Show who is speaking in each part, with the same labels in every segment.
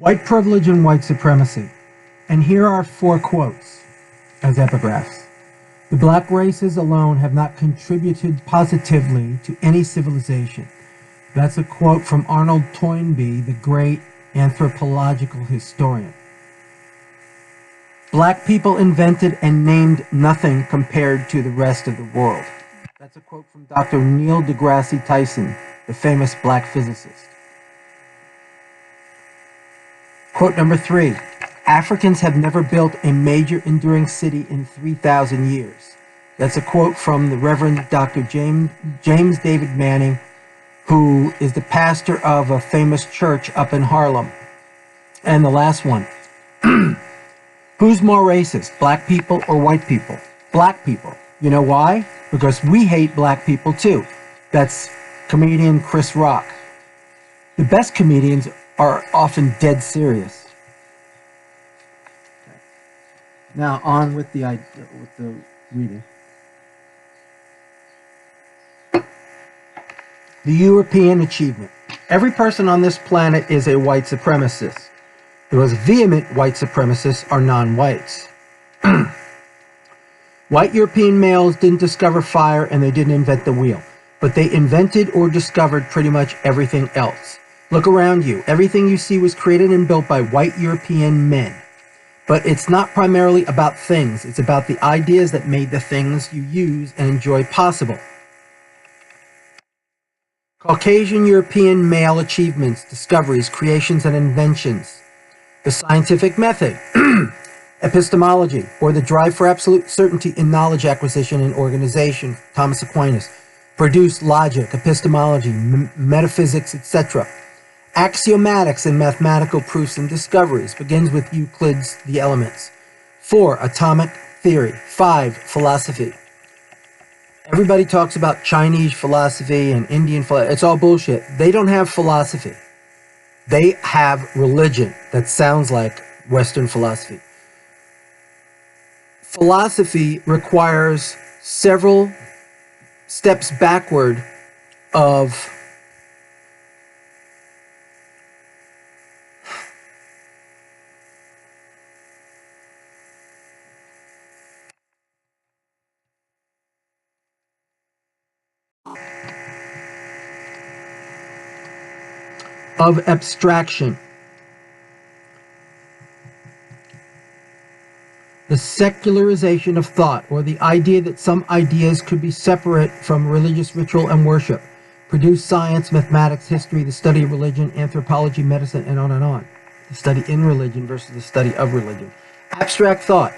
Speaker 1: White privilege and white supremacy. And here are 4 quotes as epigraphs. The black races alone have not contributed positively to any civilization. That's a quote from Arnold Toynbee, the great anthropological historian. Black people invented and named nothing compared to the rest of the world. That's a quote from Dr. Neil deGrasse Tyson, the famous black physicist. Quote number 3, Africans have never built a major enduring city in 3,000 years. That's a quote from the Reverend Dr. James David Manning, who is the pastor of a famous church up in Harlem. And the last one, who's more racist, black people or white people? Black people. You know why? Because we hate black people too. That's comedian Chris Rock. The best comedians are often dead serious. Okay. Now on with the reading. The European achievement. Every person on this planet is a white supremacist. The most vehement white supremacists are non-whites. White European males didn't discover fire and they didn't invent the wheel, but they invented or discovered pretty much everything else. Look around you. Everything you see was created and built by white European men. But it's not primarily about things. It's about the ideas that made the things you use and enjoy possible. Caucasian European male achievements, discoveries, creations, and inventions. The scientific method, epistemology, or the drive for absolute certainty in knowledge acquisition and organization, Thomas Aquinas, produced logic, epistemology, metaphysics, etc. Axiomatics and mathematical proofs and discoveries, begins with Euclid's The Elements. 4, atomic theory. 5, philosophy. Everybody talks about Chinese philosophy and Indian philosophy. It's all bullshit. They don't have philosophy. They have religion that sounds like Western philosophy. Philosophy requires several steps backward of abstraction. The secularization of thought, or the idea that some ideas could be separate from religious ritual and worship, produce science, mathematics, history, the study of religion, anthropology, medicine, and on and on. The study in religion versus the study of religion. Abstract thought,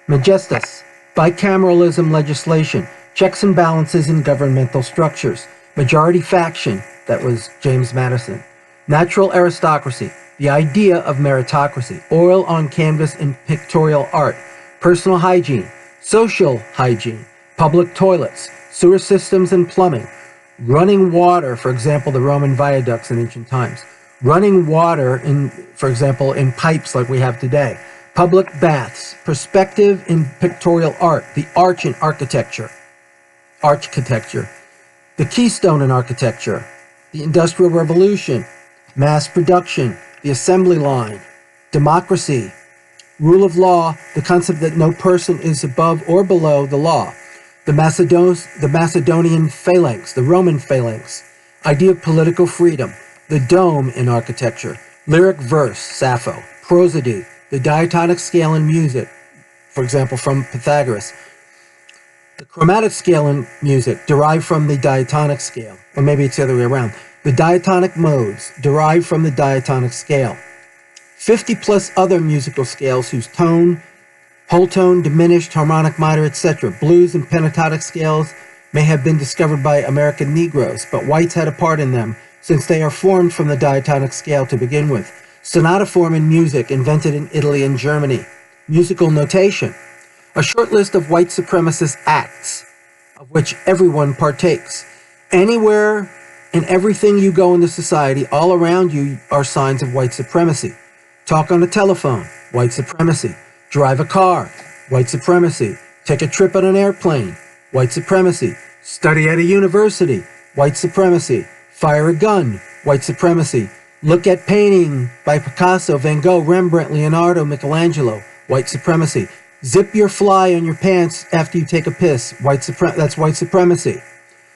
Speaker 1: majestas, bicameralism legislation, checks and balances in governmental structures, majority faction, that was James Madison, natural aristocracy, the idea of meritocracy, oil on canvas in pictorial art, personal hygiene, social hygiene, public toilets, sewer systems and plumbing, running water, for example, the Roman viaducts in ancient times, running water, for example, in pipes like we have today, public baths, perspective in pictorial art, the arch in architecture, the keystone in architecture, the Industrial Revolution, mass production, the assembly line, democracy, rule of law, the concept that no person is above or below the law, the Macedonian phalanx, the Roman phalanx, idea of political freedom, the dome in architecture, lyric verse, Sappho, prosody, the diatonic scale in music, for example, from Pythagoras, the chromatic scale in music derived from the diatonic scale, or maybe it's the other way around. The diatonic modes derived from the diatonic scale. 50 plus other musical scales whose tone, whole tone, diminished, harmonic minor, etc. Blues and pentatonic scales may have been discovered by American Negroes, but whites had a part in them since they are formed from the diatonic scale to begin with. Sonata form in music invented in Italy and Germany. Musical notation. A short list of white supremacist acts of which everyone partakes. Anywhere and everything you go into society, all around you are signs of white supremacy. Talk on the telephone, white supremacy. Drive a car, white supremacy. Take a trip on an airplane, white supremacy. Study at a university, white supremacy. Fire a gun, white supremacy. Look at painting by Picasso, Van Gogh, Rembrandt, Leonardo, Michelangelo. White supremacy. Zip your fly on your pants after you take a piss. That's white supremacy.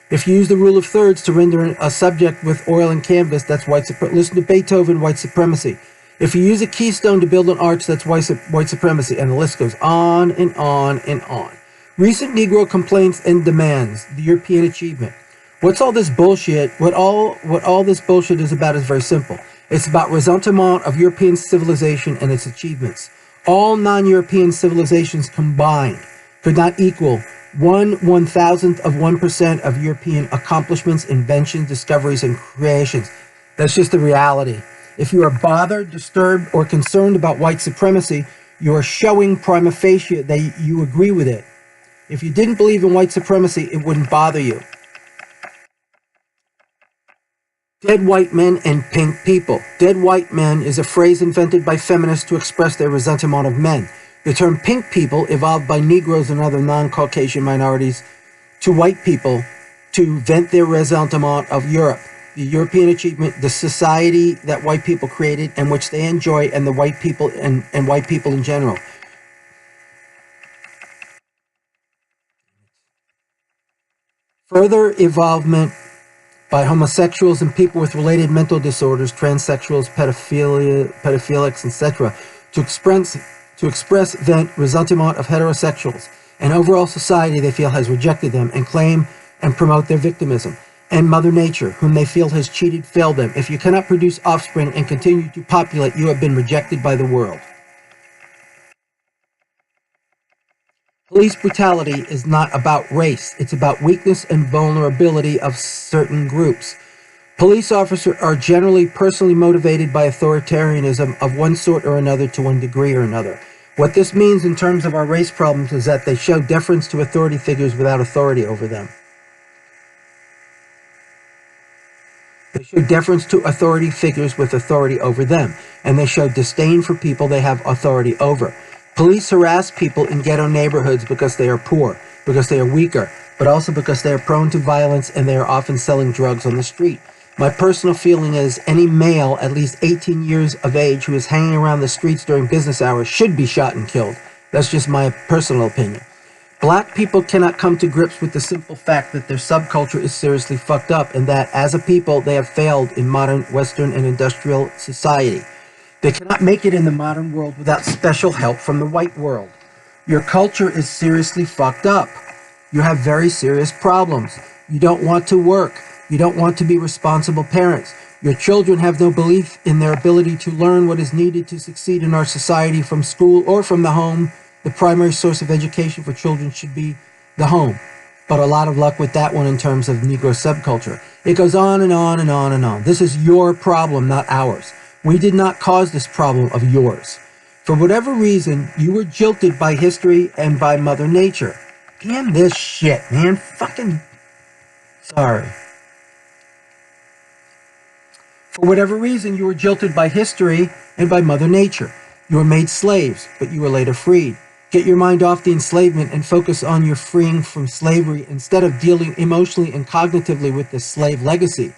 Speaker 1: If you use the rule of thirds to render a subject with oil and canvas, that's white supremacy. Listen to Beethoven, white supremacy. If you use a keystone to build an arch, that's white supremacy. And the list goes on and on and on. Recent Negro complaints and demands, the European achievement. What's all this bullshit? What all this bullshit is about is very simple. It's about ressentiment of European civilization and its achievements. All non-European civilizations combined could not equal 1/1000th of 1% of European accomplishments, inventions, discoveries, and creations. That's just the reality. If you are bothered, disturbed, or concerned about white supremacy, you are showing prima facie that you agree with it. If you didn't believe in white supremacy, it wouldn't bother you. Dead white men and pink people. Dead white men is a phrase invented by feminists to express their resentment of men. The term pink people evolved by Negroes and other non-Caucasian minorities to white people to vent their resentment of Europe, the European achievement, the society that white people created and which they enjoy, and the white people and white people in general. Further evolvement by homosexuals and people with related mental disorders, transsexuals, pedophilics, etc., to express vent resentment of heterosexuals and overall society they feel has rejected them, and claim and promote their victimism, and Mother Nature, whom they feel has cheated, failed them. If you cannot produce offspring and continue to populate, you have been rejected by the world. Police brutality is not about race. It's about weakness and vulnerability of certain groups. Police officers are generally personally motivated by authoritarianism of one sort or another to one degree or another. What this means in terms of our race problems is that they show deference to authority figures without authority over them. They show deference to authority figures with authority over them, and they show disdain for people they have authority over. Police harass people in ghetto neighborhoods because they are poor, because they are weaker, but also because they are prone to violence and they are often selling drugs on the street. My personal feeling is any male at least 18 years of age who is hanging around the streets during business hours should be shot and killed. That's just my personal opinion. Black people cannot come to grips with the simple fact that their subculture is seriously fucked up, and that as a people they have failed in modern Western and industrial society. They cannot make it in the modern world without special help from the white world. Your culture is seriously fucked up. You have very serious problems. You don't want to work. You don't want to be responsible parents. Your children have no belief in their ability to learn what is needed to succeed in our society from school or from the home. The primary source of education for children should be the home. But a lot of luck with that one in terms of Negro subculture. It goes on and on and on and on. This is your problem, not ours. We did not cause this problem of yours. For whatever reason, you were jilted by history and by Mother Nature. Damn this shit, man. Fucking sorry. For whatever reason, you were jilted by history and by Mother Nature. You were made slaves, but you were later freed. Get your mind off the enslavement and focus on your freeing from slavery instead of dealing emotionally and cognitively with this slave legacy.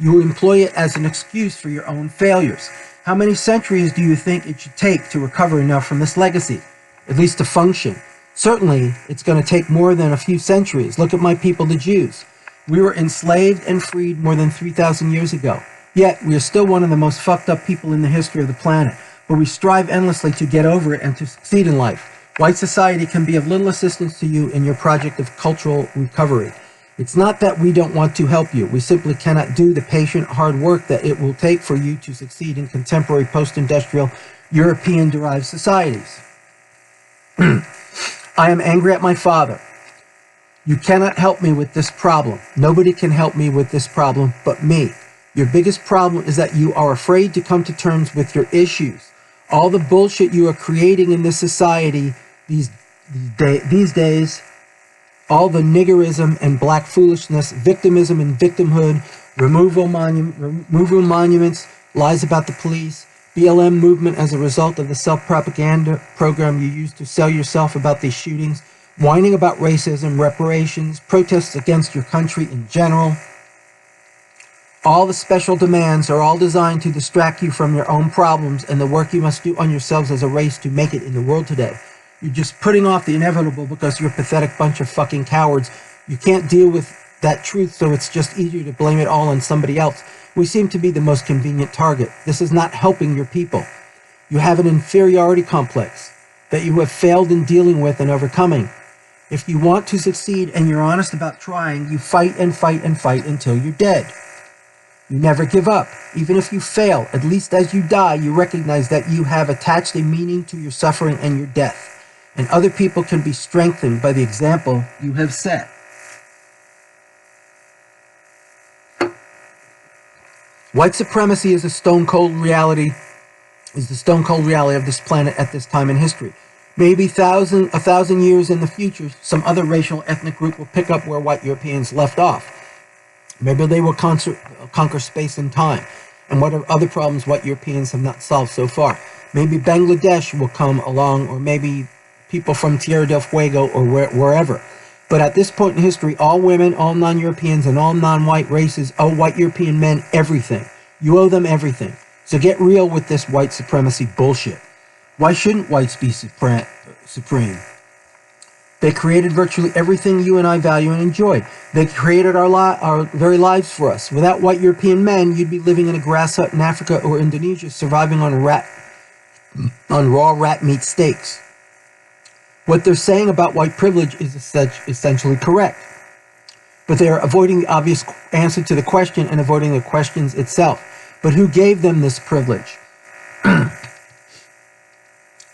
Speaker 1: You employ it as an excuse for your own failures. How many centuries do you think it should take to recover enough from this legacy? At least to function. Certainly, it's going to take more than a few centuries. Look at my people, the Jews. We were enslaved and freed more than 3,000 years ago. Yet, we are still one of the most fucked up people in the history of the planet. But we strive endlessly to get over it and to succeed in life. White society can be of little assistance to you in your project of cultural recovery. It's not that we don't want to help you. We simply cannot do the patient, hard work that it will take for you to succeed in contemporary post-industrial European-derived societies. I am angry at my father. You cannot help me with this problem. Nobody can help me with this problem but me. Your biggest problem is that you are afraid to come to terms with your issues. All the bullshit you are creating in this society these days, all the niggerism and black foolishness, victimism and victimhood, removal monuments, lies about the police, BLM movement as a result of the self-propaganda program you use to sell yourself about these shootings, whining about racism, reparations, protests against your country in general. All the special demands are all designed to distract you from your own problems and the work you must do on yourselves as a race to make it in the world today. You're just putting off the inevitable because you're a pathetic bunch of fucking cowards. You can't deal with that truth, so it's just easier to blame it all on somebody else. We seem to be the most convenient target. This is not helping your people. You have an inferiority complex that you have failed in dealing with and overcoming. If you want to succeed and you're honest about trying, you fight and fight and fight until you're dead. You never give up. Even if you fail, at least as you die, you recognize that you have attached a meaning to your suffering and your death. And other people can be strengthened by the example you have set. White supremacy is the stone cold reality of this planet at this time in history. Maybe a thousand years in the future, some other racial ethnic group will pick up where white Europeans left off. Maybe they will conquer space and time, and what are other problems white Europeans have not solved so far. Maybe Bangladesh will come along, or maybe people from Tierra del Fuego or wherever. But at this point in history, all women, all non-Europeans, and all non-white races owe white European men everything. You owe them everything. So get real with this white supremacy bullshit. Why shouldn't whites be supreme? They created virtually everything you and I value and enjoy. They created our very lives for us. Without white European men, you'd be living in a grass hut in Africa or Indonesia, surviving on raw rat meat steaks. What they're saying about white privilege is essentially correct. But they are avoiding the obvious answer to the question and avoiding the questions itself. But who gave them this privilege?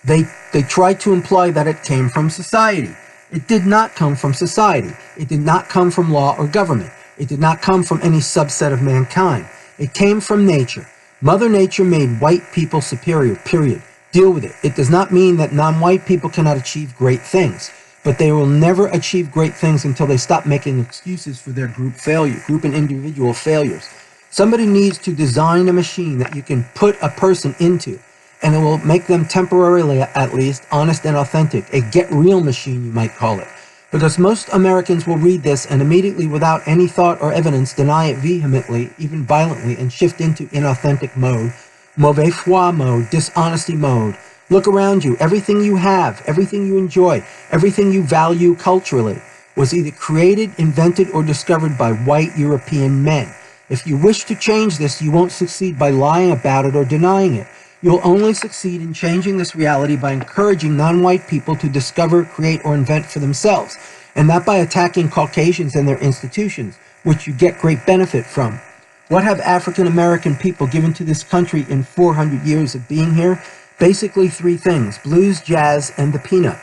Speaker 1: They tried to imply that it came from society. It did not come from society. It did not come from law or government. It did not come from any subset of mankind. It came from nature. Mother Nature made white people superior, period. Deal with it. It does not mean that non-white people cannot achieve great things, but they will never achieve great things until they stop making excuses for their group and individual failures. Somebody needs to design a machine that you can put a person into, and it will make them temporarily, at least, honest and authentic. A get-real machine, you might call it. Because most Americans will read this and immediately, without any thought or evidence, deny it vehemently, even violently, and shift into inauthentic mode, mauvais foi mode, dishonesty mode. Look around you. Everything you have, everything you enjoy, everything you value culturally was either created, invented, or discovered by white European men. If you wish to change this, you won't succeed by lying about it or denying it. You'll only succeed in changing this reality by encouraging non-white people to discover, create, or invent for themselves, and not by attacking Caucasians and their institutions, which you get great benefit from. What have African American people given to this country in 400 years of being here? Basically three things: blues, jazz, and the peanut.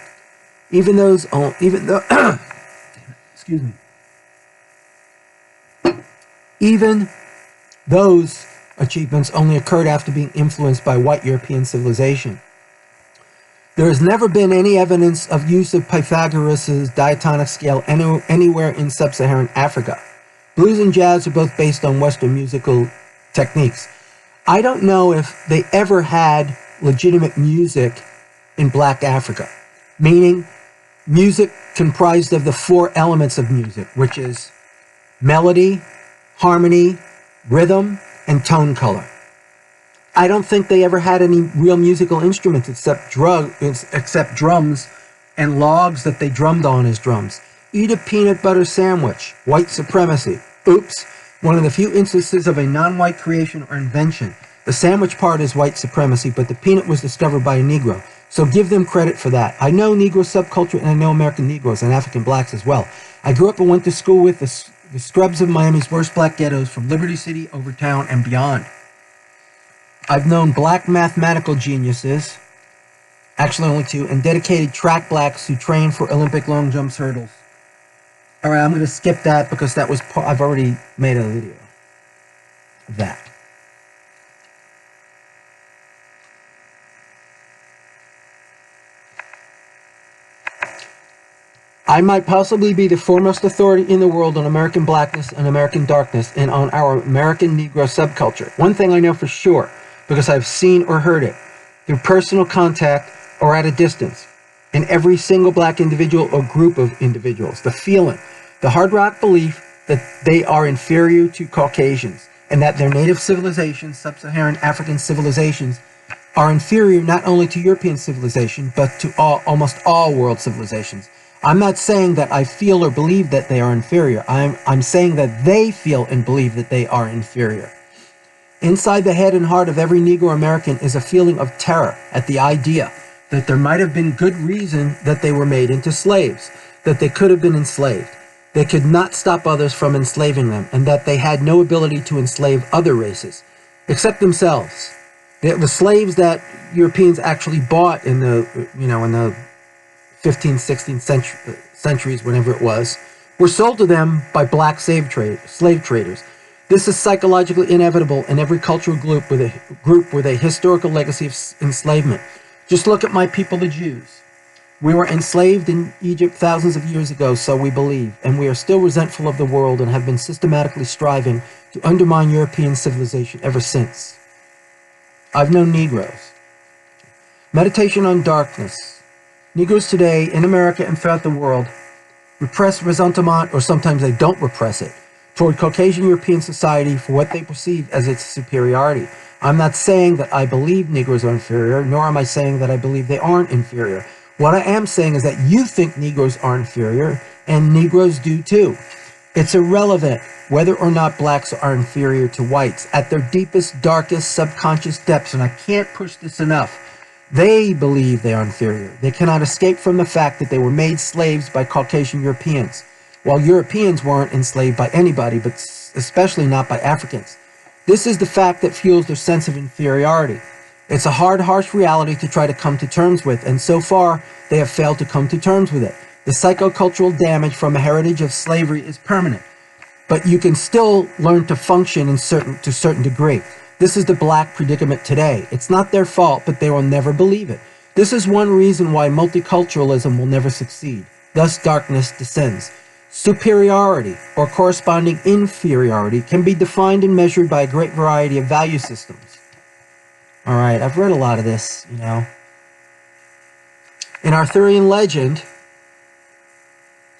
Speaker 1: Even though excuse me. Even those achievements only occurred after being influenced by white European civilization. There has never been any evidence of use of Pythagoras' diatonic scale anywhere in sub-Saharan Africa. Blues and jazz are both based on Western musical techniques. I don't know if they ever had legitimate music in Black Africa, meaning music comprised of the four elements of music, which is melody, harmony, rhythm, and tone color. I don't think they ever had any real musical instruments except drums and logs that they drummed on as drums. Eat a peanut butter sandwich. White supremacy. Oops. One of the few instances of a non-white creation or invention. The sandwich part is white supremacy, but the peanut was discovered by a Negro. So give them credit for that. I know Negro subculture, and I know American Negroes and African blacks as well. I grew up and went to school with the scrubs of Miami's worst black ghettos from Liberty City, Overtown, and beyond. I've known black mathematical geniuses, actually only two, and dedicated track blacks who train for Olympic long jumps hurdles. All right, I'm going to skip that because that was I've already made a video of that. I might possibly be the foremost authority in the world on American blackness and American darkness and on our American Negro subculture. One thing I know for sure, because I've seen or heard it through personal contact or at a distance in every single black individual or group of individuals, the feeling, the hard rock belief that they are inferior to Caucasians and that their native civilizations, sub-Saharan African civilizations, are inferior not only to European civilization, but to almost all world civilizations. I'm not saying that I feel or believe that they are inferior. I'm saying that they feel and believe that they are inferior. Inside the head and heart of every Negro American is a feeling of terror at the idea that there might have been good reason that they were made into slaves, that they could have been enslaved. They could not stop others from enslaving them, and that they had no ability to enslave other races, except themselves. The slaves that Europeans actually bought in the 15th, 16th centuries, whenever it was, were sold to them by black slave traders. This is psychologically inevitable in every cultural group with a historical legacy of enslavement. Just look at my people, the Jews. We were enslaved in Egypt thousands of years ago, so we believe, and we are still resentful of the world and have been systematically striving to undermine European civilization ever since. I've known Negroes. Meditation on darkness. Negroes today, in America and throughout the world, repress ressentiment, or sometimes they don't repress it, toward Caucasian European society for what they perceive as its superiority. I'm not saying that I believe Negroes are inferior, nor am I saying that I believe they aren't inferior. What I am saying is that you think Negroes are inferior, and Negroes do too. It's irrelevant whether or not blacks are inferior to whites. At their deepest, darkest, subconscious depths, and I can't push this enough, they believe they are inferior. They cannot escape from the fact that they were made slaves by Caucasian Europeans, while Europeans weren't enslaved by anybody, but especially not by Africans. This is the fact that fuels their sense of inferiority. It's a hard, harsh reality to try to come to terms with, and so far, they have failed to come to terms with it. The psychocultural damage from a heritage of slavery is permanent, but you can still learn to function to a certain degree. This is the black predicament today. It's not their fault, but they will never believe it. This is one reason why multiculturalism will never succeed. Thus, darkness descends. Superiority, or corresponding inferiority, can be defined and measured by a great variety of value systems. All right, I've read a lot of this, In Arthurian legend,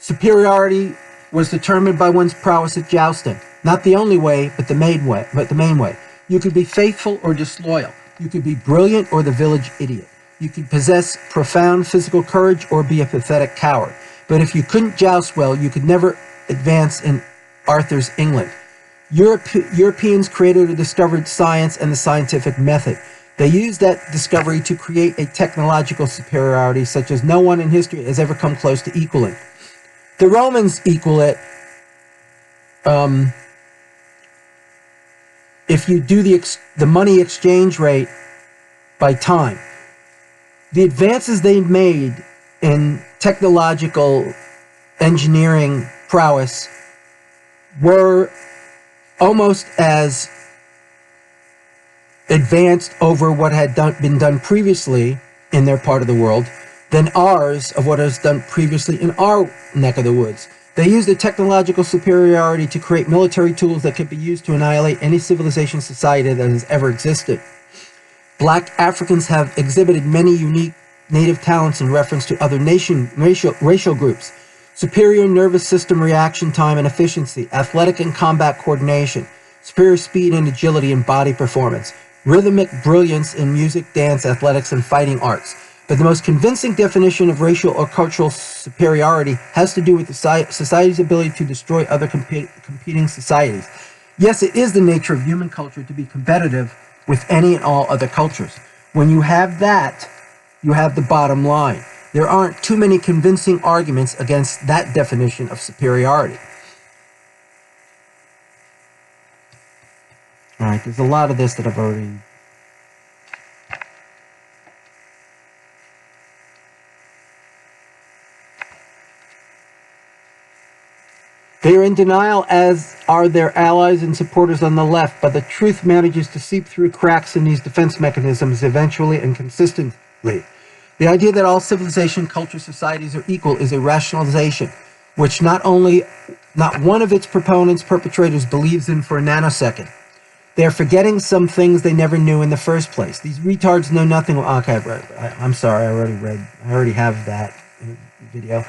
Speaker 1: superiority was determined by one's prowess at jousting. Not the only way, but the main way. You could be faithful or disloyal. You could be brilliant or the village idiot. You could possess profound physical courage or be a pathetic coward. But if you couldn't joust well, you could never advance in Arthur's England. Europeans created or discovered science and the scientific method. They used that discovery to create a technological superiority such as no one in history has ever come close to equaling. The Romans equal it if you do the money exchange rate by time. The advances they made in technological engineering prowess were almost as advanced over what had been done previously in their part of the world than ours of what is done previously in our neck of the woods. They used the technological superiority to create military tools that could be used to annihilate any civilization society that has ever existed. Black Africans have exhibited many unique native talents in reference to other racial groups. Superior nervous system reaction time and efficiency, athletic and combat coordination, superior speed and agility in body performance, rhythmic brilliance in music, dance, athletics, and fighting arts. But the most convincing definition of racial or cultural superiority has to do with the society's ability to destroy other competing societies. Yes, it is the nature of human culture to be competitive with any and all other cultures. When you have that, you have the bottom line. There aren't too many convincing arguments against that definition of superiority. All right, there's a lot of this that I've already... They are in denial, as are their allies and supporters on the left, but the truth manages to seep through cracks in these defense mechanisms eventually and consistently. The idea that all civilization, culture, societies are equal is a rationalization, which not one of its perpetrators believes in for a nanosecond. They are forgetting some things they never knew in the first place. These retards know nothing. Okay, I'm sorry, I already have that video.